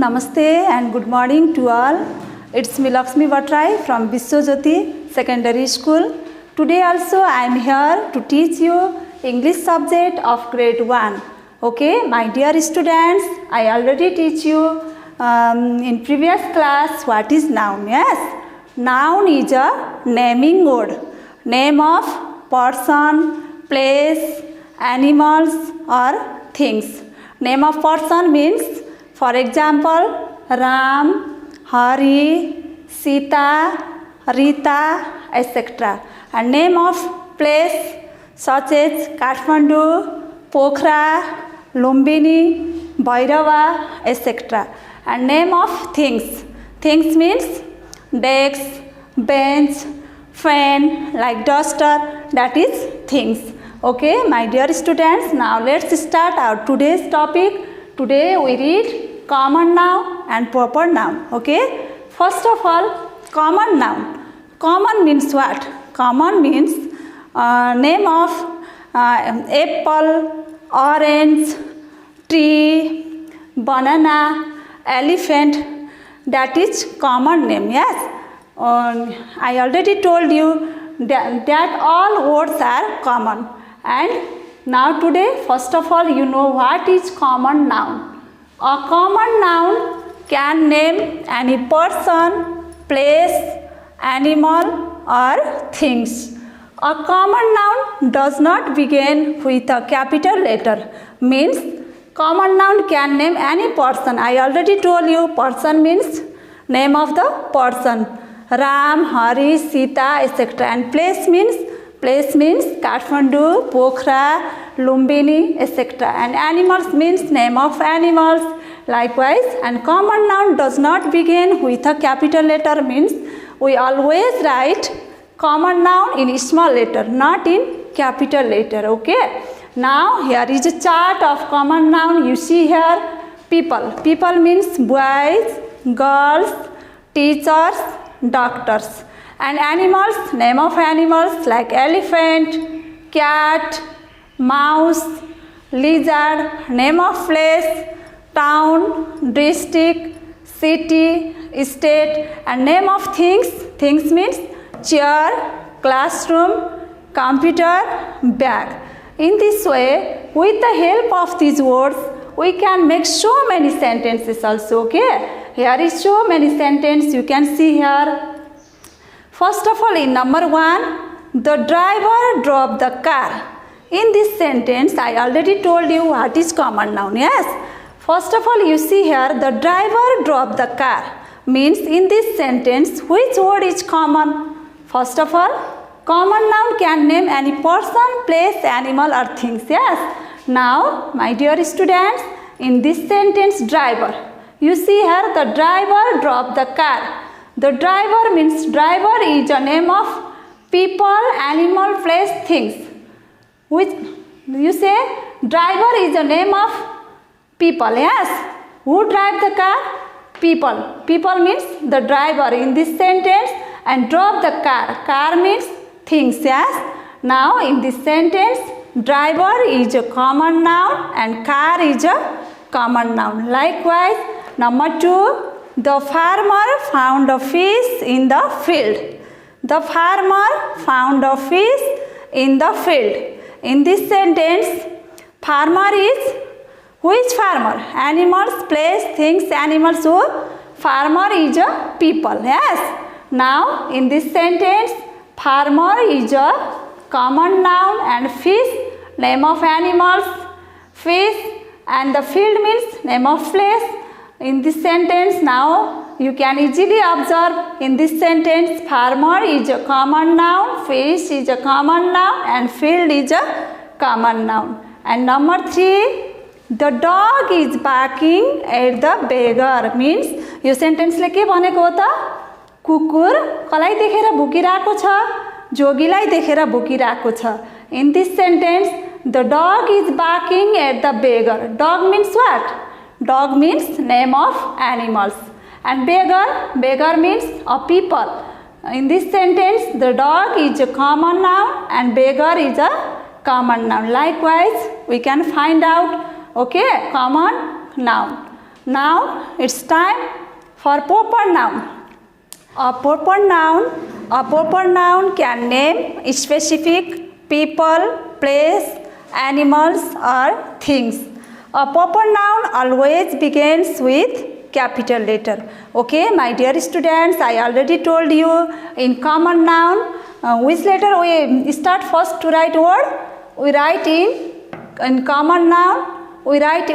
Namaste and good morning to all. It's me Lakshmi Bhatrai from Vishwajyoti Secondary School. Today also I am here to teach you English subject of grade 1. Okay, my dear students, I already teach you in previous class what is noun. Yes, noun is a naming word. Name of person, place, animals or things. Name of person means, for example, Ram, Hari, Sita, Rita, etc. And name of place such as Kathmandu, Pokhara, Lumbini, Bhairava, etc. And name of things. Things means desk, bench, fan, like duster, that is things. Okay, my dear students, now let's start our today's topic. Today we read common noun and proper noun. Okay, first of all, common noun. Common means what? Common means name of apple, orange, tree, banana, elephant. That is common name. Yes, I already told you that all words are common. And now today, first of all, you know what is common noun. A common noun can name any person, place, animal or things. A common noun does not begin with a capital letter. Means common noun can name any person. I already told you person means name of the person. Ram, Hari, Sita, etc. And place means Kathmandu, Pokhara, Lumbini, etc. And animals means name of animals. Likewise, and common noun does not begin with a capital letter, means we always write common noun in small letter, not in capital letter. Okay. Now here is a chart of common noun. You see here people. People means boys, girls, teachers, doctors. And animals, name of animals like elephant, cat, mouse, lizard. Name of place, town, district, city, state. And name of things, things means chair, classroom, computer, bag. In this way, with the help of these words, we can make so many sentences also. Okay, here is so many sentences you can see here. First of all, in number 1, the driver drove the car. In this sentence, I already told you what is common noun. Yes. First of all, you see here, the driver drove the car. Means in this sentence, which word is common? First of all, common noun can name any person, place, animal or things. Yes. Now, my dear students, in this sentence, driver. You see here, the driver drove the car. The driver means driver is a name of people, animal, place, things. Which you say driver is a name of people. Yes. Who drive the car? People. People means the driver in this sentence, and drove the car. Car means things. Yes. Now in this sentence, driver is a common noun and car is a common noun. Likewise, number 2. The farmer found a fish in the field. The farmer found a fish in the field. In this sentence, farmer is which farmer? Animals, place, things, animals. So, farmer is a people. Yes. Now, in this sentence, farmer is a common noun and fish, name of animals, fish, and the field means name of place. In this sentence, now you can easily observe in this sentence, farmer is a common noun, fish is a common noun and field is a common noun. And number 3, the dog is barking at the beggar. Means yo sentence ले के भनेको हो त कुकुर कलाई देखेर भुकिरहेको छ, जोगीलाई देखेर भुकिरहेको छ. In this sentence, the dog is barking at the beggar. Dog means what? Dog means name of animals. And beggar means a people. In this sentence, the dog is a common noun and beggar is a common noun. Likewise, we can find out, okay, common noun. Now it's time for proper noun. A proper noun can name specific people, place, animals or things. A proper noun always begins with capital letter. Okay, my dear students, I already told you in common noun, which letter we start first to write word? We write in common noun, we write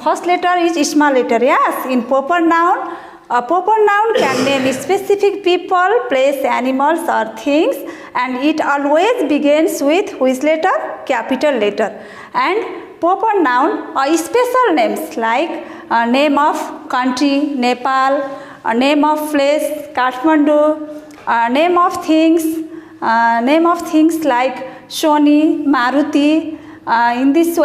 first letter is small letter. Yes, in proper noun, a proper noun can name specific people, place, animals or things, and it always begins with which letter? Capital letter. And proper noun are special names like name of country, Nepal, name of place, Kathmandu, name of things like Sony, Maruti. In this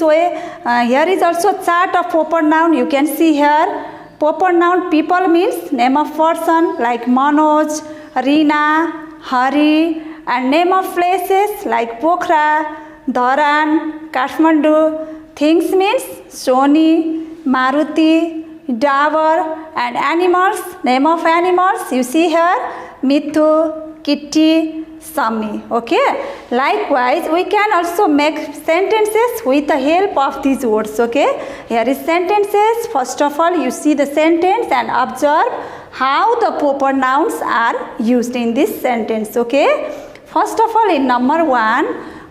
way, here is also chart of proper noun. You can see here. Proper noun people means name of person like Manoj, Reena, Hari, and name of places like Pokhara, Dharan, Kathmandu. Things means Sony, Maruti, Davar, and animals, name of animals you see here, Mithu, Kitty, Sammy. Okay, likewise we can also make sentences with the help of these words. Okay, here is sentences. First of all, you see the sentence and observe how the proper nouns are used in this sentence. Okay, first of all, in number 1,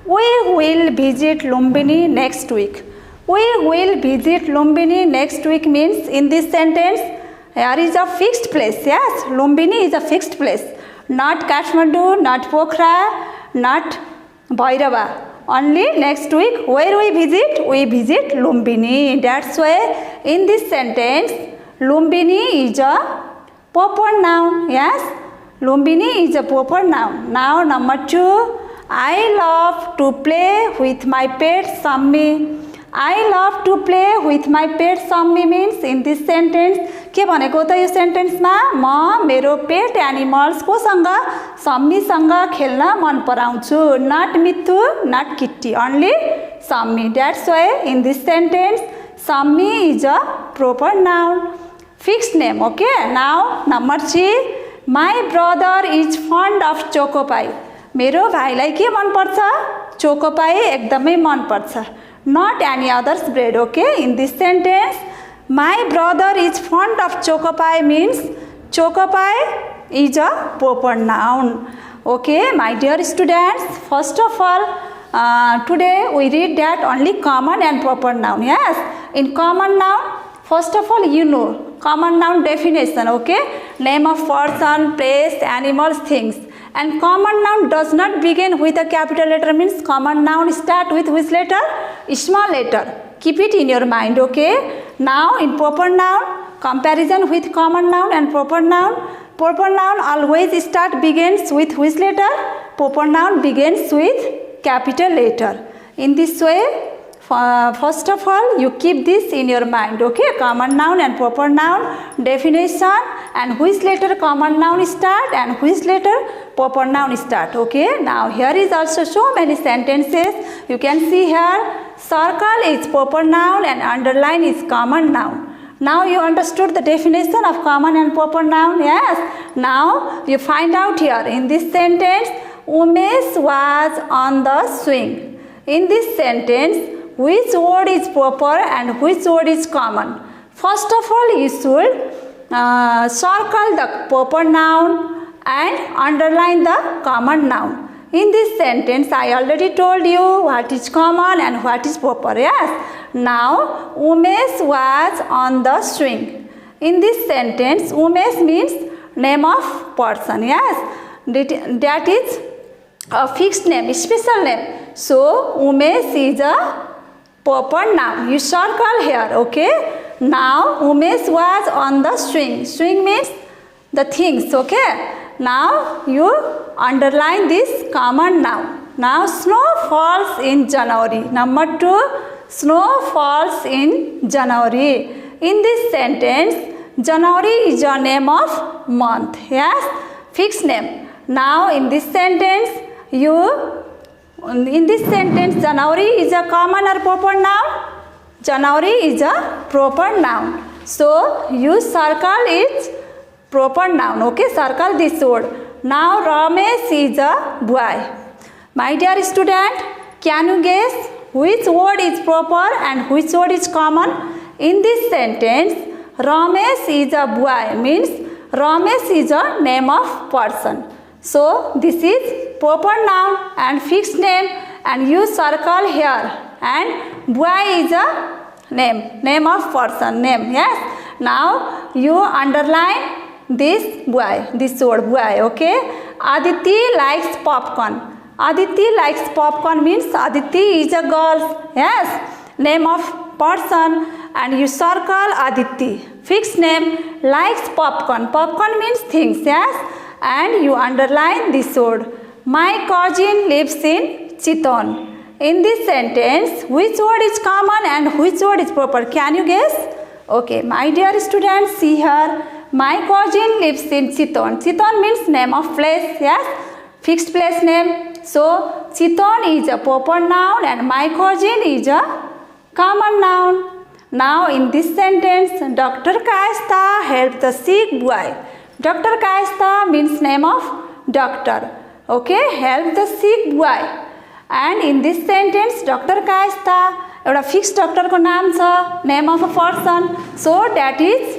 we will visit Lumbini next week. We will visit Lumbini next week means in this sentence here is a fixed place. Yes, Lumbini is a fixed place. Not Kathmandu, not Pokhara, not Bhairava. Only next week where we visit? We visit Lumbini. That's why in this sentence Lumbini is a proper noun. Yes, Lumbini is a proper noun. Now number 2, I love to play with my pet Sammy. I love to play with my pet Sammy means in this sentence के भनेको त यो सेन्टेन्समा म मेरो pet animals कोसँग सम्मीसँग खेल्न मन पराउँछु. Not Mithu, not Kitty, only Sammy. That's why in this sentence Sammy is a proper noun, fixed name. Okay, now number 3, my brother is fond of Choco Pie. मेरो भाइलाई के मनपर्छ? चोकोपाई एकदमै मनपर्छ. Not any others bread. Okay, in this sentence my brother is fond of chocopai means chocopai is a proper noun. Okay, my dear students, first of all today we read that only common and proper noun. Yes, in common noun, first of all you know common noun definition. Okay, name of person, place, animals, things. And common noun does not begin with a capital letter means common noun start with which letter? Small letter. Keep it in your mind. Okay, now in proper noun, comparison with common noun and proper noun always begins with which letter? Proper noun begins with capital letter. In this way, first of all you keep this in your mind. Okay, common noun and proper noun definition and which letter common noun start and which letter proper noun start. Okay, now here is also so many sentences. You can see here circle is proper noun and underline is common noun. Now you understood the definition of common and proper noun. Yes, now you find out here in this sentence Umesh was on the swing. In this sentence which word is proper and which word is common? First of all you should circle the proper noun and underline the common noun. In this sentence I already told you what is common and what is proper. Yes, now Umesh was on the swing. In this sentence Umesh means name of person. Yes, that is a fixed name, special name. So Umesh is a proper noun. You circle here. Okay, now Umesh was on the swing. Swing means the things. Okay, now you underline this common noun. Now snow falls in January. Number 2, snow falls in January. In this sentence January is a name of month. Yes, fixed name. Now in this sentence January is a common or proper noun? January is a proper noun. So use circle its proper noun. Okay, circle this word. Now Ramesh is a boy. My dear student, can you guess which word is proper and which word is common? In this sentence, Ramesh is a boy means Ramesh is a name of person. So this is proper noun and fixed name, and use circle here. And boy is a name of person, name. Yes. Now you underline this boy, this word boy. Okay. Aditi likes popcorn. Aditi likes popcorn means Aditi is a girl. Yes. Name of person, and you circle Aditi. Fixed name, likes popcorn. Popcorn means things. Yes. And you underline this word. My cousin lives in Chiton. In this sentence, which word is common and which word is proper? Can you guess? Okay, my dear students, see here. My cousin lives in Chiton. Chiton means name of place. Yes. Fixed place name. So, Chiton is a proper noun and my cousin is a common noun. Now, in this sentence, Dr. Kayastha helped the sick boy. Dr. Kayastha means name of doctor. Okay, help the sick boy. And in this sentence, Dr. Kayastha, एउटा fixed doctor को नाम छ, name of a person. So that is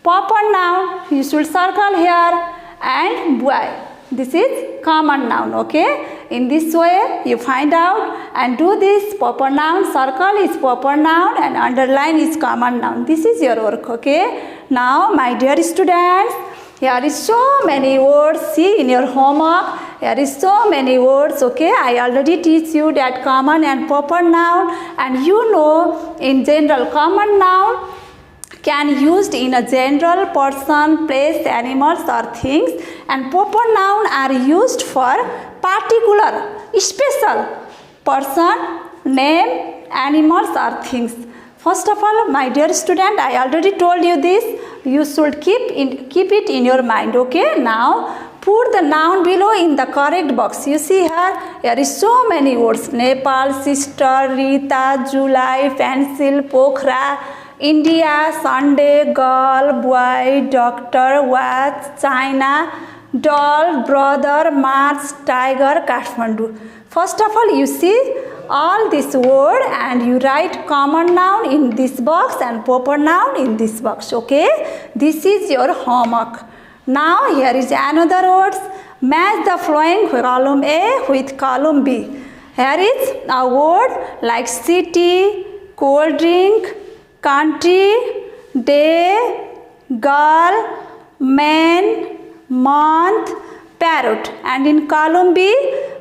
proper noun. You should circle here. And boy, this is common noun. Okay. In this way, you find out and do this. Proper noun, circle is proper noun and underline is common noun. This is your work. Okay. Now, my dear students, here is so many words. See in your homework. Here is so many words. Okay, I already teach you that common and proper noun, and you know in general common noun can used in a general person, place, animals or things, and proper noun are used for particular, special person, name, animals or things. First of all, my dear student, I already told you this. You should keep it in your mind. Okay. Now put the noun below in the correct box. You see here, there is so many words. Nepal, sister, Rita, July, pencil, Pokhara, India, Sunday, girl, boy, doctor, watch, China, doll, brother, March, tiger, Kathmandu. First of all, you see all this word and you write common noun in this box and proper noun in this box. Okay, this is your homework. Now here is another words. Match the following column A with column B. Here is a word like city, cold drink, country, day, girl, man, month, parrot. And in column B,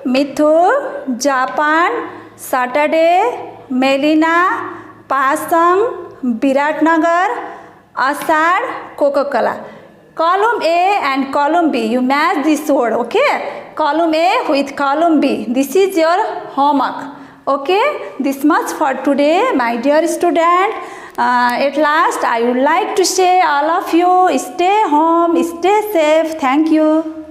Mithu, Japan, Saturday, Melina, Pasam, Biratnagar, Asad, Coca-Cola. Column A and column B, you match this word. Okay, column A with column B. This is your homework. Okay, this much for today, my dear student. At last, I would like to say all of you stay home, stay safe. Thank you.